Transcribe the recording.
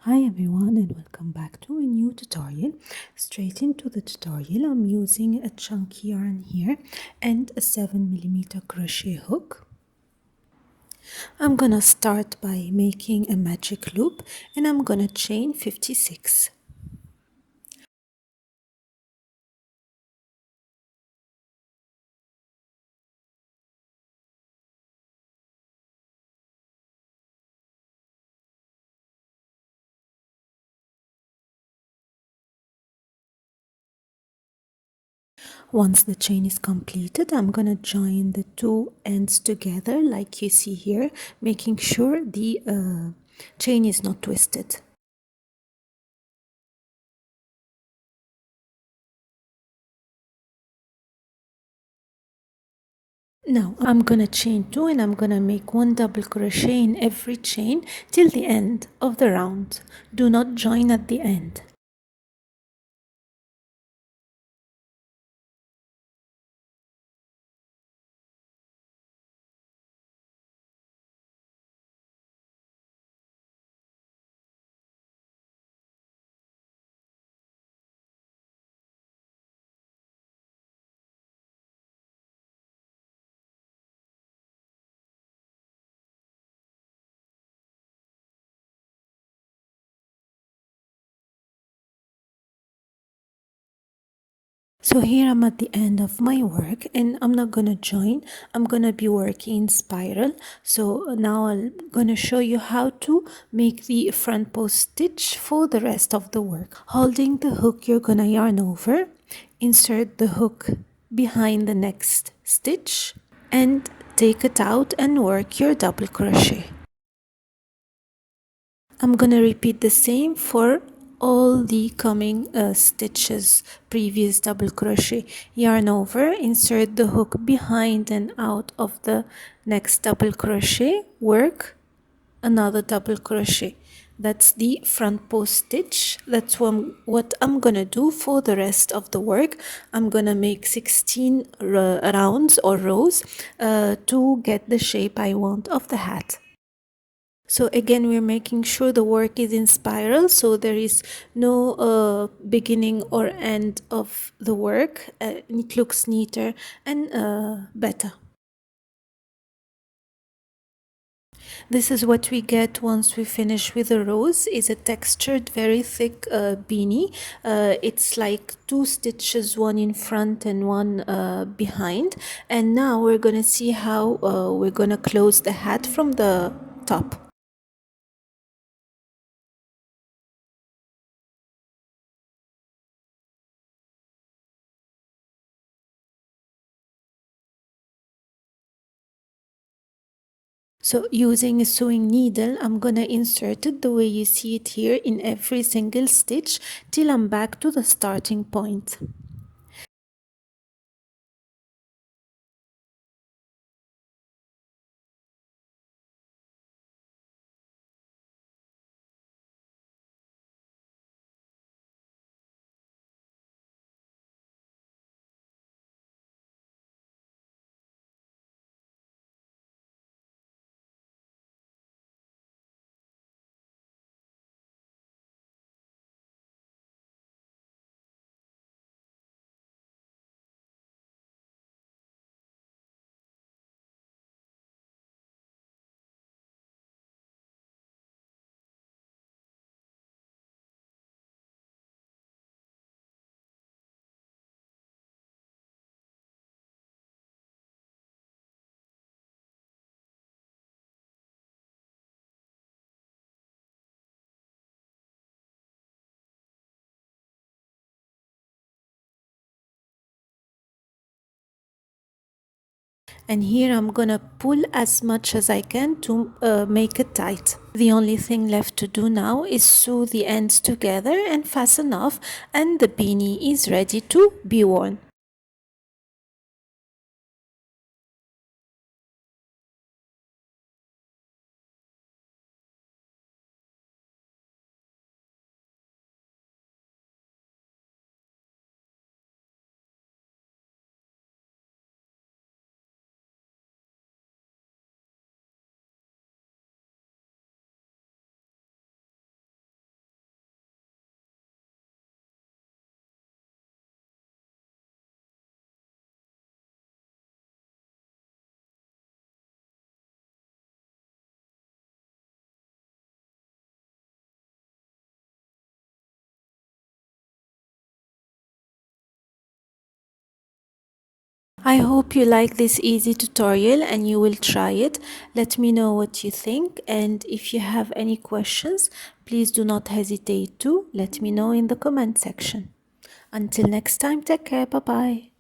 Hi everyone and welcome back to a new tutorial. Straight into the tutorial, I'm using a chunky yarn here and a 7mm crochet hook. I'm gonna start by making a magic loop and I'm gonna chain 56. Once the chain is completed, I'm gonna join the two ends together like you see here, making sure the chain is not twisted. Now I'm gonna chain two and I'm gonna make one double crochet in every chain till the end of the round. Do not join at the end. So here I'm at the end of my work and I'm not gonna join. I'm gonna be working in spiral. So now I'm gonna show you how to make the front post stitch for the rest of the work. Holding the hook, you're gonna yarn over, insert the hook behind the next stitch and take it out and work your double crochet. I'm gonna repeat the same for all the coming stitches. Previous double crochet, yarn over, insert the hook behind and out of the next double crochet, work another double crochet. That's the front post stitch. That's what I'm gonna do for the rest of the work. I'm gonna make 16 rounds or rows to get the shape I want of the hat. So again, we're making sure the work is in spiral, so there is no beginning or end of the work. It looks neater and better. This is what we get once we finish with the rows. Is a textured, very thick beanie. It's like two stitches, one in front and one behind. And now we're gonna see how we're gonna close the hat from the top. So using a sewing needle, I'm gonna insert it the way you see it here in every single stitch till I'm back to the starting point. And here I'm gonna pull as much as I can to make it tight. The only thing left to do now is sew the ends together and fasten off, and the beanie is ready to be worn. I hope you like this easy tutorial and you will try it. Let me know what you think, and if you have any questions, please do not hesitate to let me know in the comment section. Until next time, take care. Bye bye.